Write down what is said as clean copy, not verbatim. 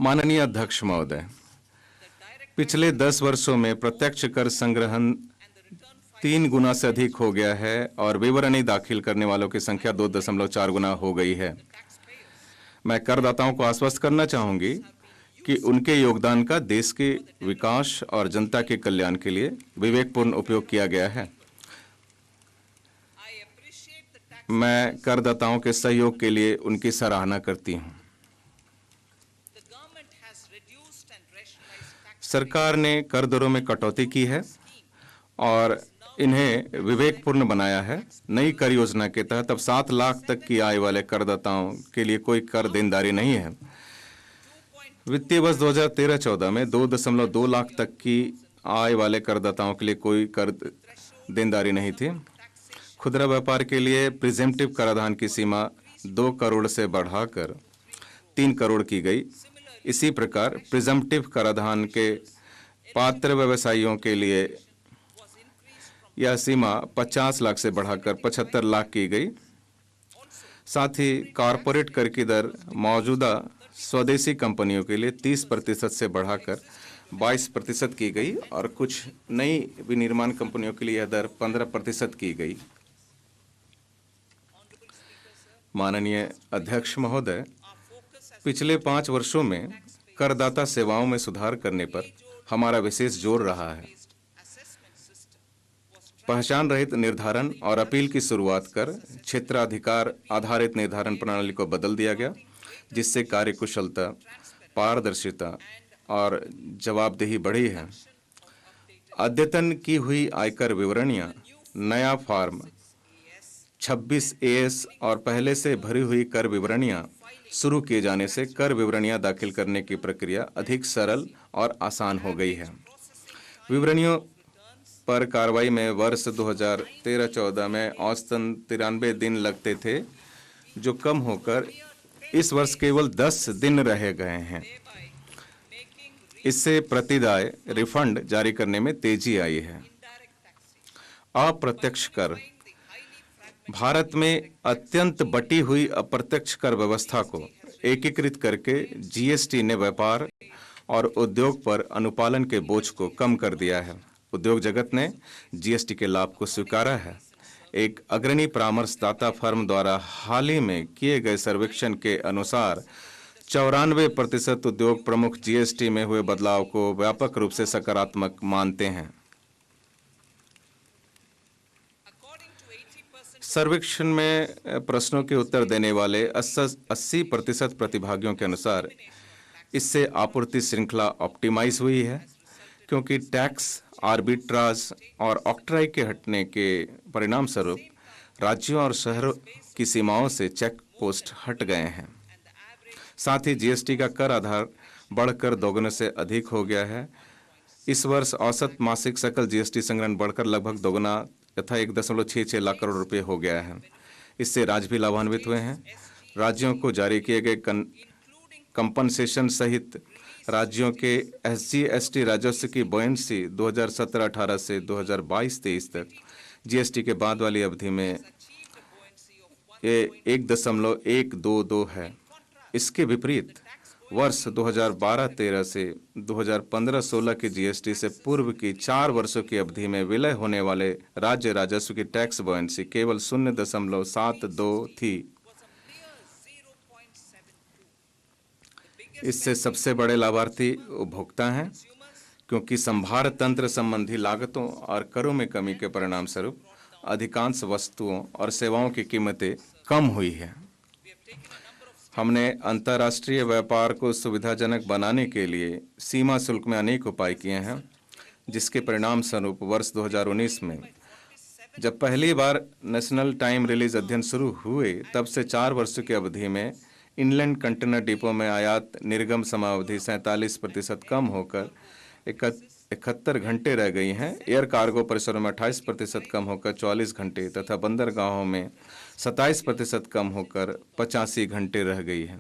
माननीय अध्यक्ष महोदय, पिछले 10 वर्षों में प्रत्यक्ष कर संग्रहण 3 गुना से अधिक हो गया है और विवरणी दाखिल करने वालों की संख्या 2.4 गुना हो गई है। मैं करदाताओं को आश्वस्त करना चाहूंगी कि उनके योगदान का देश के विकास और जनता के कल्याण के लिए विवेकपूर्ण उपयोग किया गया है। मैं करदाताओं के सहयोग के लिए उनकी सराहना करती हूं। सरकार ने कर दरों में कटौती की है और इन्हें विवेकपूर्ण बनाया है। नई कर योजना के तहत अब 7 लाख तक की आय वाले करदाताओं के लिए कोई कर देनदारी नहीं है। वित्तीय वर्ष 2013-14 में 2.2 लाख तक की आय वाले करदाताओं के लिए कोई कर देनदारी नहीं थी। खुदरा व्यापार के लिए प्रिजेम्प्टिव कराधान की सीमा 2 करोड़ से बढ़ाकर 3 करोड़ की गई। इसी प्रकार प्रिजम्प्टिव कराधान के पात्र व्यवसायियों के लिए यह सीमा 50 लाख से बढ़ाकर 75 लाख की गई। साथ ही कॉरपोरेट कर की दर मौजूदा स्वदेशी कंपनियों के लिए 30% से बढ़ाकर 22% की गई और कुछ नई विनिर्माण कंपनियों के लिए यह दर 15% की गई। माननीय अध्यक्ष महोदय, पिछले 5 वर्षों में करदाता सेवाओं में सुधार करने पर हमारा विशेष जोर रहा है। पहचान रहित निर्धारण और अपील की शुरुआत कर क्षेत्राधिकार आधारित निर्धारण प्रणाली को बदल दिया गया, जिससे कार्यकुशलता, पारदर्शिता और जवाबदेही बढ़ी है। अद्यतन की हुई आयकर विवरणियां, नया फॉर्म 26 AS और पहले से भरी हुई कर विवरणियां शुरू किए जाने से कर विवरणियां दाखिल करने की प्रक्रिया अधिक सरल और आसान हो गई है। विवरणियों पर कार्रवाई में वर्ष 2013-14 में औसतन 93 दिन लगते थे, जो कम होकर इस वर्ष केवल 10 दिन रह गए हैं। इससे प्रतिदाय रिफंड जारी करने में तेजी आई है। अप्रत्यक्ष कर भारत में अत्यंत बटी हुई अप्रत्यक्ष कर व्यवस्था को एकीकृत करके जीएसटी ने व्यापार और उद्योग पर अनुपालन के बोझ को कम कर दिया है। उद्योग जगत ने जीएसटी के लाभ को स्वीकारा है। एक अग्रणी परामर्शदाता फर्म द्वारा हाल ही में किए गए सर्वेक्षण के अनुसार 94% उद्योग प्रमुख जीएसटी में हुए बदलाव को व्यापक रूप से सकारात्मक मानते हैं। सर्वेक्षण में प्रश्नों के उत्तर देने वाले 80% प्रतिभागियों के अनुसार इससे आपूर्ति श्रृंखला ऑप्टिमाइज हुई है, क्योंकि टैक्स आर्बिट्राज और ऑक्ट्राई के हटने के परिणाम स्वरूप राज्यों और शहरों की सीमाओं से चेक पोस्ट हट गए हैं। साथ ही जीएसटी का कर आधार बढ़कर दोगुने से अधिक हो गया है। इस वर्ष औसत मासिक सकल जीएसटी संग्रहण बढ़कर लगभग दोगुना तथा 1.66 लाख करोड़ रुपए हो गया है। इससे राज्य भी लाभान्वित हुए हैं। राज्यों को जारी किए गए कंपनसेशन सहित राज्यों के SGST राजस्व की बॉयंसी 2017-18 से 2022-23 तक जीएसटी के बाद वाली अवधि में ये 1.122 है। इसके विपरीत वर्ष 2012-13 से 2015-16 की जीएसटी से पूर्व की 4 वर्षों की अवधि में विलय होने वाले राज्य राजस्व की टैक्स बॉयंसी केवल 0.72 थी। इससे सबसे बड़े लाभार्थी उपभोक्ता हैं, क्योंकि संभार तंत्र संबंधी लागतों और करों में कमी के परिणाम स्वरूप अधिकांश वस्तुओं और सेवाओं की कीमतें कम हुई है। हमने अंतर्राष्ट्रीय व्यापार को सुविधाजनक बनाने के लिए सीमा शुल्क में अनेक उपाय किए हैं, जिसके परिणाम स्वरूप वर्ष 2019 में जब पहली बार नेशनल टाइम रिलीज अध्ययन शुरू हुए, तब से 4 वर्षों की अवधि में इनलैंड कंटेनर डिपो में आयात निर्गम समावधि 47% कम होकर 71 घंटे रह गई हैं। एयर कार्गो परिसरों में 28% कम होकर 44 घंटे तथा बंदरगाहों में 27% कम होकर 85 घंटे रह गई है।